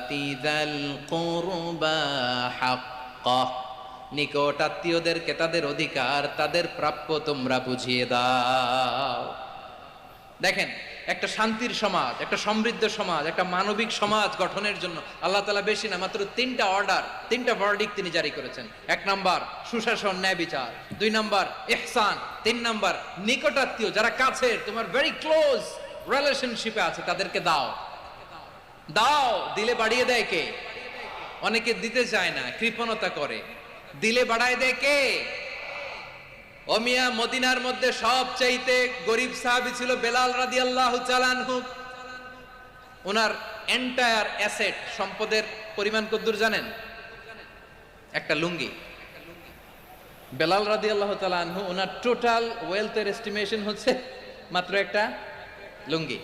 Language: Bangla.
আতি যাল কুরবা হাক্কাহ, নিকট আত্মীয়দেরকে তাদের অধিকার, তাদের প্রাপ্য তোমরা বুঝিয়ে দাও। দেখেন, একটা শান্তির সমাজ, একটা সমৃদ্ধ সমাজ, একটা মানবিক সমাজ গঠনের জন্য আল্লাহ তাআলা বেশি না, মাত্র তিনটা অর্ডার, তিনটা ভার্ডিক্ট তিনি জারি করেছেন। এক নাম্বার সুশাসন, ন্যায় বিচার। দুই নাম্বার ইহসান। তিন নাম্বার নিকটাত্মীয়, যারা কাছের, তোমার ভেরি ক্লোজ রিলেশনশিপে আছে, তাদেরকে দাও। দাও, দিলে বাড়িয়ে দেয় কে? অনেকে দিতে চায় না, কৃপণতা করে। দিলে বাড়ায় দেয় কে? ও মিয়া, মদিনার মধ্যে সবচাইতে গরিব সাহাবী ছিল বেলাল রাদিয়াল্লাহু তাআলা আনহু। ওনার এন্টায়ার অ্যাসেট, সম্পদের পরিমাণ কতদূর জানেন? একটা লুঙ্গি। বেলাল রাদিয়াল্লাহু তাআলা আনহু, ওনার টোটাল ওয়েলথের এস্টিমেশন হচ্ছে মাত্র একটা লুঙ্গি।